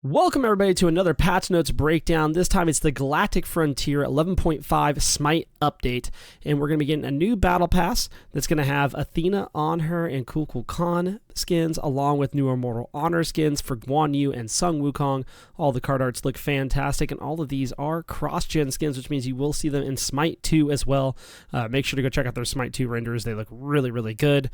Welcome everybody to another patch notes breakdown. This time it's the Galactic Frontier 11.5 Smite update, and we're going to be getting a new battle pass that's going to have Athena on her and Cool Khan skins, along with new Immortal Honor skins for Guan Yu and Sung Wukong. All the card arts look fantastic, and all of these are cross-gen skins, which means you will see them in Smite 2 as well. Make sure to go check out their Smite 2 renders. They look really, really good.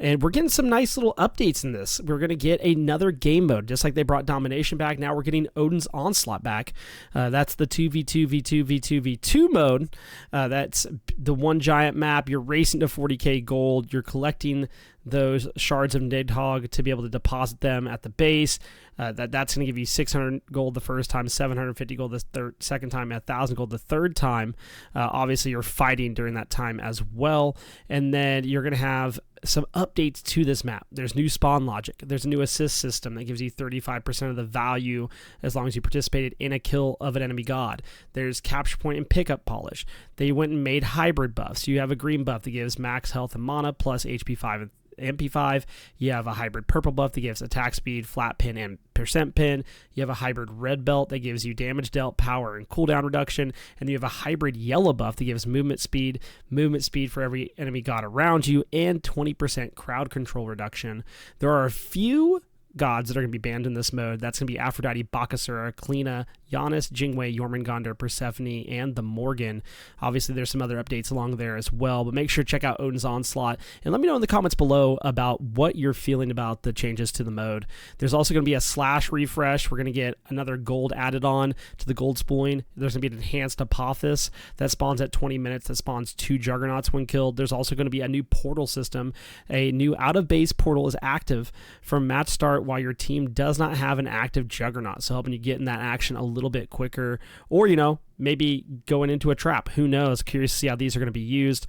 And we're getting some nice little updates in this. We're going to get another game mode, just like they brought Domination back. Now we're getting Odin's Onslaught back. That's the 2v2v2v2v2 mode. That's the one giant map. You're racing to 40k gold. You're collecting those shards of Nidhogg to be able to deposit them at the base. That's going to give you 600 gold the first time, 750 gold the second time, 1,000 gold the third time. Obviously, you're fighting during that time as well. And then you're going to have some updates to this map. There's new spawn logic. There's a new assist system that gives you 35% of the value as long as you participated in a kill of an enemy god. There's capture point and pickup polish. They went and made hybrid buffs. You have a green buff that gives max health and mana plus HP 5 and MP5. You have a hybrid purple buff that gives attack speed, flat pin, and percent pin. You have a hybrid red belt that gives you damage dealt, power, and cooldown reduction. And you have a hybrid yellow buff that gives movement speed for every enemy god around you, and 20% crowd control reduction. There are a few gods that are going to be banned in this mode. That's going to be Aphrodite, Bakasura, Kalina, Giannis, Jingwei, Jormungandr, Persephone, and the Morgan. Obviously, there's some other updates along there as well, but make sure to check out Odin's Onslaught, and let me know in the comments below about what you're feeling about the changes to the mode. There's also going to be a slash refresh. We're going to get another gold added on to the gold spooling. There's going to be an enhanced Apophis that spawns at 20 minutes, that spawns 2 Juggernauts when killed. There's also going to be a new portal system. A new out-of-base portal is active from match start while your team does not have an active Juggernaut, so helping you get in that action a little bit quicker, or maybe going into a trap. Who knows? Curious to see how these are going to be used.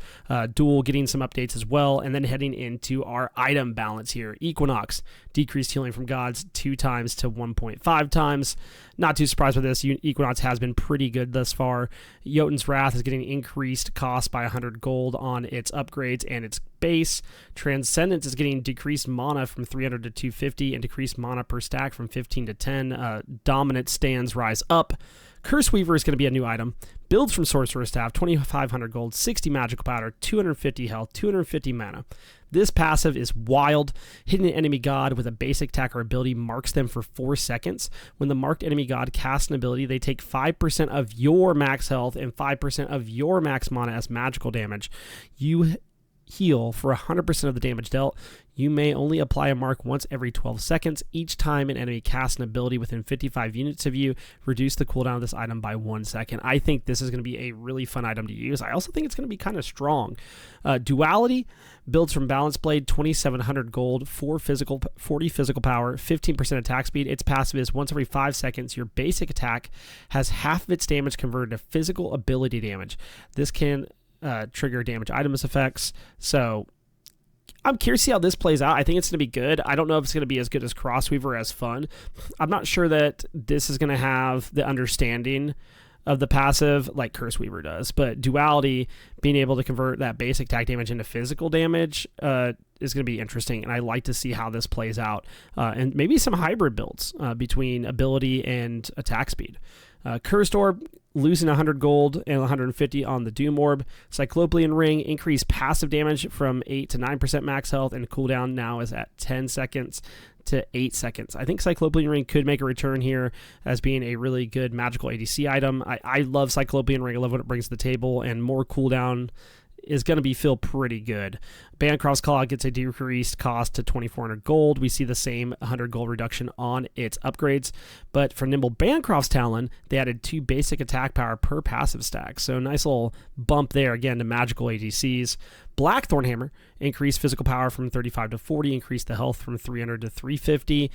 Duel getting some updates as well, and then heading into our item balance here. Equinox, decreased healing from gods 2 times to 1.5 times. Not too surprised with this. Equinox has been pretty good thus far. Jotun's Wrath is getting increased cost by 100 gold on its upgrades and its base. Transcendence is getting decreased mana from 300 to 250 and decreased mana per stack from 15 to 10. Dominant stands rise up. Curseweaver is going to be a new item. Builds from Sorcerer's Staff, 2,500 gold, 60 magical powder, 250 health, 250 mana. This passive is wild. Hitting an enemy god with a basic attack or ability marks them for 4 seconds. When the marked enemy god casts an ability, they take 5% of your max health and 5% of your max mana as magical damage. You heal for 100% of the damage dealt. You may only apply a mark once every 12 seconds. Each time an enemy casts an ability within 55 units of you, reduce the cooldown of this item by 1 second. I think this is going to be a really fun item to use. I also think it's going to be kind of strong. Duality builds from Balance Blade, 2,700 gold, 40 physical power, 15% attack speed. Its passive is once every 5 seconds, your basic attack has half of its damage converted to physical ability damage. This can trigger damage items effects. So I'm curious to see how this plays out. I think it's going to be good. I don't know if it's going to be as good as Curseweaver as fun. I'm not sure that this is going to have the understanding of the passive like Curseweaver does, but Duality being able to convert that basic attack damage into physical damage is going to be interesting, and I like to see how this plays out, and maybe some hybrid builds between ability and attack speed. Cursed Orb, losing 100 gold and 150 on the Doom Orb. Cyclopean Ring, increased passive damage from 8 to 9% max health, and cooldown now is at 10 seconds to 8 seconds. I think Cyclopean Ring could make a return here as being a really good magical ADC item. I love Cyclopean Ring. I love what it brings to the table, and more cooldown is going to feel pretty good. Bancroft's Claw gets a decreased cost to 2,400 gold. We see the same 100 gold reduction on its upgrades, but for Nimble Bancroft's Talon, they added 2 basic attack power per passive stack, so nice little bump there again to magical ADCs. Blackthorn Hammer increased physical power from 35 to 40, increased the health from 300 to 350.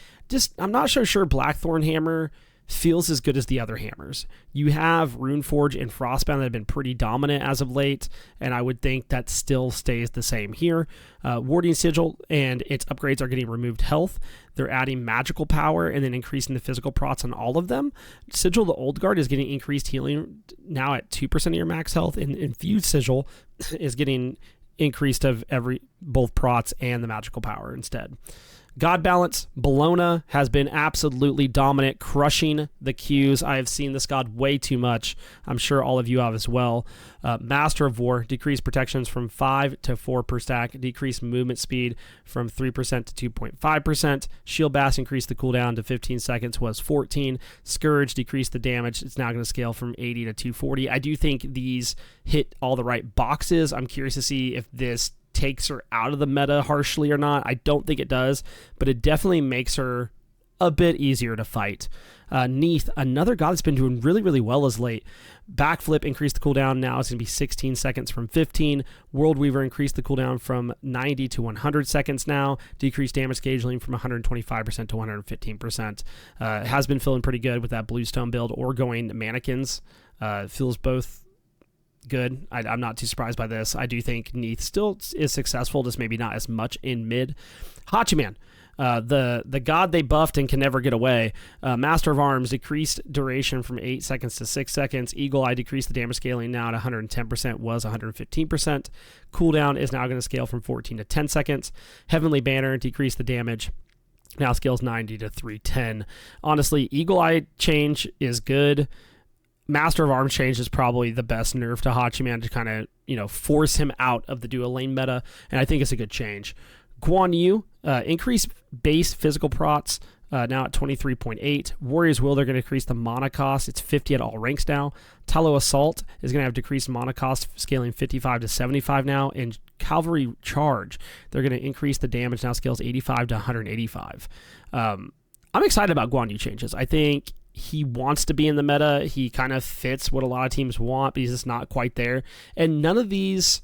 I'm not so sure Blackthorn Hammer feels as good as the other hammers. You have Runeforge and Frostbound that have been pretty dominant as of late, and I would think that still stays the same here. Warding Sigil and its upgrades are getting removed health. They're adding magical power and then increasing the physical procs on all of them. Sigil the Old Guard is getting increased healing now at 2% of your max health, and Infused Sigil is getting increased of both prots and the magical power instead. God balance, Bologna has been absolutely dominant, crushing the Qs. I have seen this god way too much. I'm sure all of you have as well. Master of War, decreased protections from 5 to 4 per stack, decreased movement speed from 3% to 2.5%. Shield Bass increased the cooldown to 15 seconds, was 14. Scourge decreased the damage. It's now going to scale from 80 to 240. I do think these hit all the right boxes. I'm curious to see if this takes her out of the meta harshly or not. I don't think it does, but it definitely makes her a bit easier to fight. Neath, another god that's been doing really, really well as late. Backflip increased the cooldown. Now it's going to be 16 seconds from 15. World Weaver increased the cooldown from 90 to 100 seconds now. Decreased damage scaling from 125% to 115%. Has been feeling pretty good with that Bluestone build or going mannequins. Feels both good. I'm not too surprised by this. I do think Neath still is successful, just maybe not as much in mid. Hachiman, the god they buffed and can never get away. Master of Arms decreased duration from 8 seconds to 6 seconds. Eagle Eye decreased the damage scaling now to 110%, was 115%. Cooldown is now going to scale from 14 to 10 seconds. Heavenly Banner decreased the damage. Now scales 90 to 310. Honestly, Eagle Eye change is good. Master of Arms change is probably the best nerf to Hachiman to kind of, force him out of the dual lane meta, and I think it's a good change. Guan Yu, increase base physical prots, now at 23.8. Warrior's Will, they're going to increase the mana cost. It's 50 at all ranks now. Talo Assault is going to have decreased mana cost, scaling 55 to 75 now. And Cavalry Charge, they're going to increase the damage, now scales 85 to 185. I'm excited about Guan Yu changes. I think he wants to be in the meta. He kind of fits what a lot of teams want, but he's just not quite there. And none of these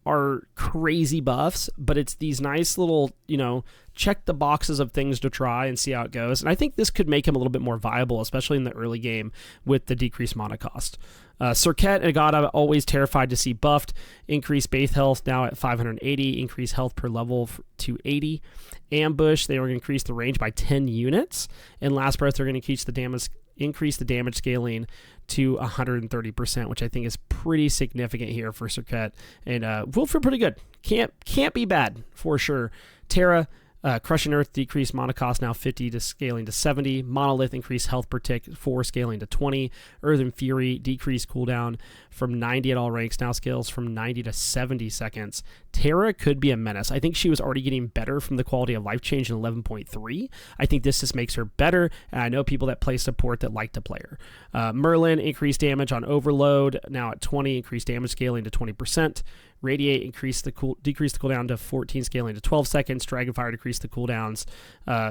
are crazy buffs, but it's these nice little, check the boxes of things to try and see how it goes. And I think this could make him a little bit more viable, especially in the early game with the decreased mana cost. Serket, a god I'm always terrified to see buffed. Increased base health now at 580. Increased health per level to 80. Ambush, they are going to increase the range by 10 units. And Last Breath, they're going to increase the damage scaling to 130%, which I think is pretty significant here for Serket. And will feel pretty good. Can't be bad for sure. Terra, Crushing Earth decreased mana cost now 50 to scaling to 70. Monolith increased health per tick 4 scaling to 20. Earth and Fury decreased cooldown from 90 at all ranks, now scales from 90 to 70 seconds. Terra could be a menace. I think she was already getting better from the quality of life change in 11.3. I think this just makes her better, and I know people that play support that like to play her. Merlin increased damage on Overload, now at 20, increased damage scaling to 20%. Radiate decreased the cooldown to 14, scaling to 12 seconds. Dragonfire decreased the cooldowns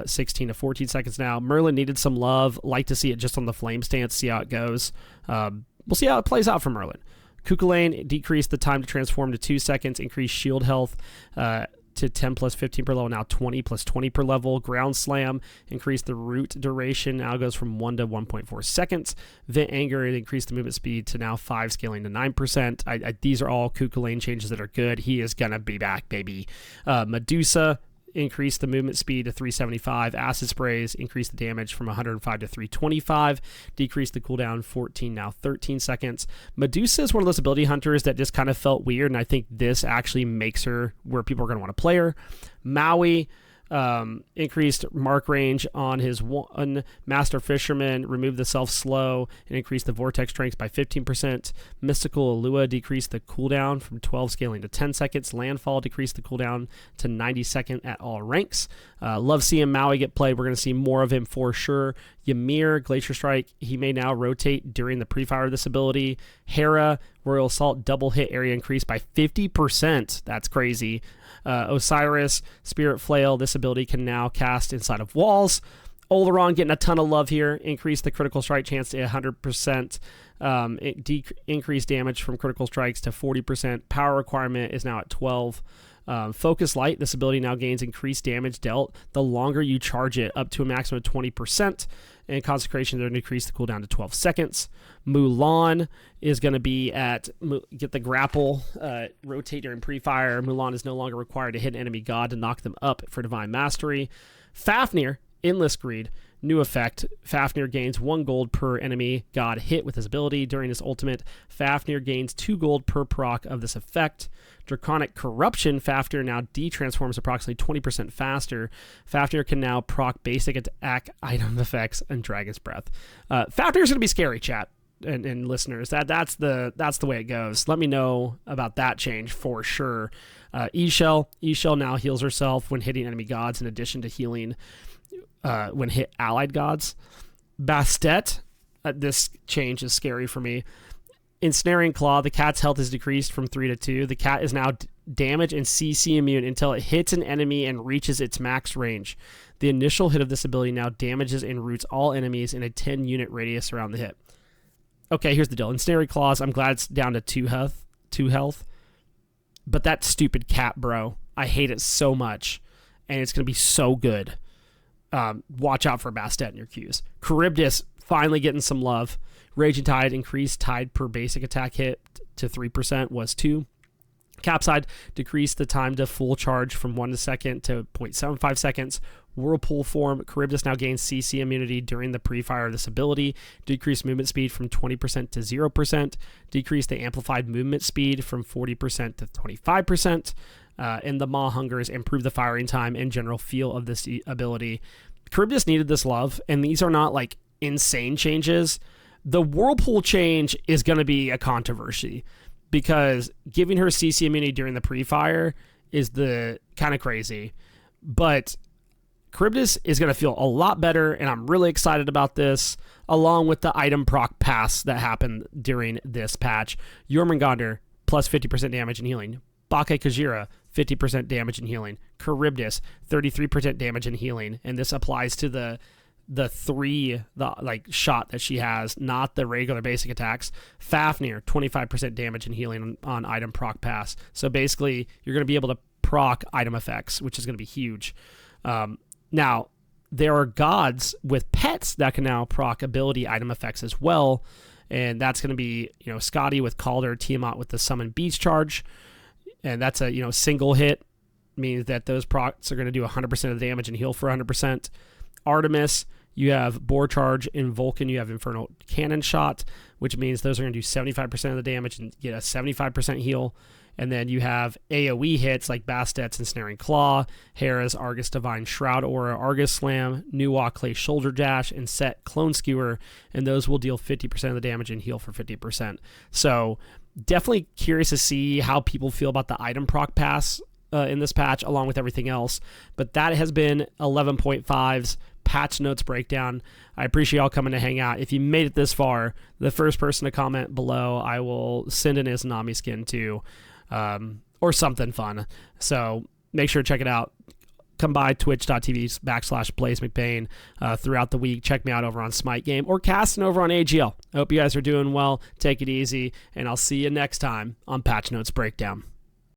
16 to 14 seconds now. Merlin needed some love. Like to see it just on the flame stance, see how it goes. We'll see how it plays out for Merlin. Kukulane decreased the time to transform to 2 seconds, increased shield health to 10 plus 15 per level, now 20 plus 20 per level. Ground Slam increased the root duration, now goes from 1 to 1.4 seconds. Vent Anger, it increased the movement speed to now 5, scaling to 9%. These are all Kukulane changes that are good. He is going to be back, baby. Medusa increased the movement speed to 375. Acid Sprays increased the damage from 105 to 325. Decreased the cooldown 14, now 13 seconds. Medusa is one of those ability hunters that just kind of felt weird, and I think this actually makes her where people are going to want to play her. Maui increased mark range on his one. Master Fisherman removed the self slow and increased the vortex strength by 15%. Mystical Alua decreased the cooldown from 12 scaling to 10 seconds. Landfall decreased the cooldown to 90 seconds at all ranks. Love seeing Maui get played. We're going to see more of him for sure. Ymir, Glacier Strike, he may now rotate during the pre-fire of this ability. Hera, Royal Assault, double hit area increased by 50%. That's crazy. Osiris, Spirit Flail, this ability can now cast inside of walls. Oleron getting a ton of love here. Increased the critical strike chance to 100%. Increased damage from critical strikes to 40%. Power requirement is now at 12. Focus Light, this ability now gains increased damage dealt the longer you charge it, up to a maximum of 20%. And Consecration, they're going to increase the cooldown to 12 seconds. Mulan is going to be get the grapple, rotate during pre-fire. Mulan is no longer required to hit an enemy god to knock them up for Divine Mastery. Fafnir, Endless Greed, New effect, Fafnir gains 1 gold per enemy god hit with his ability. During his ultimate, Fafnir gains 2 gold per proc of this effect. Draconic Corruption, Fafnir now detransforms approximately 20% faster. Fafnir can now proc basic attack item effects and Dragon's Breath. Fafnir's going to be scary, chat and listeners. That's the way it goes. Let me know about that change for sure. E-Shell now heals herself when hitting enemy gods in addition to healing when hit allied gods. Bastet, this change is scary for me. Ensnaring Claw, the cat's health is decreased from 3 to 2. The cat is now damage and CC immune until it hits an enemy and reaches its max range. The initial hit of this ability now damages and roots all enemies in a 10 unit radius around the hit. Okay, here's the deal. Ensnaring Claws, I'm glad it's down to 2 health. But that stupid cat, bro. I hate it so much. And it's going to be so good. Watch out for Bastet in your queues. Charybdis finally getting some love. Raging Tide increased tide per basic attack hit to 3% was 2. Capside decreased the time to full charge from 1 second to 0.75 seconds. Whirlpool form, Charybdis now gains CC immunity during the pre-fire of this ability. Decreased movement speed from 20% to 0%. Decreased the amplified movement speed from 40% to 25%. And the Maw Hungers improve the firing time and general feel of this ability. Charybdis needed this love, and these are not like insane changes. The Whirlpool change is going to be a controversy because giving her CC immunity during the pre-fire is the kind of crazy. But Charybdis is going to feel a lot better, and I'm really excited about this, along with the item proc pass that happened during this patch. Jormungandr, plus 50% damage and healing. Bake Kajira, 50% damage and healing. Charybdis, 33% damage and healing. And this applies to the shot that she has, not the regular basic attacks. Fafnir, 25% damage and healing on item proc pass. So basically, you're going to be able to proc item effects, which is going to be huge. Now, there are gods with pets that can now proc ability item effects as well. And that's going to be, Scotty with Calder, Tiamat with the Summon Beast Charge. And that's a, single hit, means that those procs are going to do 100% of the damage and heal for 100%. Artemis, you have Boar Charge. In Vulcan, you have Infernal Cannon Shot, which means those are going to do 75% of the damage and get a 75% heal. And then you have AoE hits like Bastet's Ensnaring Claw, Hera's Argus Divine Shroud Aura, Argus Slam, Nuwa Clay Shoulder Dash, and Set Clone Skewer, and those will deal 50% of the damage and heal for 50%. So definitely curious to see how people feel about the item proc pass in this patch, along with everything else. But that has been 11.5's patch notes breakdown. I appreciate y'all coming to hang out. If you made it this far, the first person to comment below, I will send in his Nami skin to, or something fun. So make sure to check it out. Come by twitch.tv/BlazeMcBain throughout the week. Check me out over on Smite Game or casting over on AGL. I hope you guys are doing well. Take it easy, and I'll see you next time on Patch Notes Breakdown.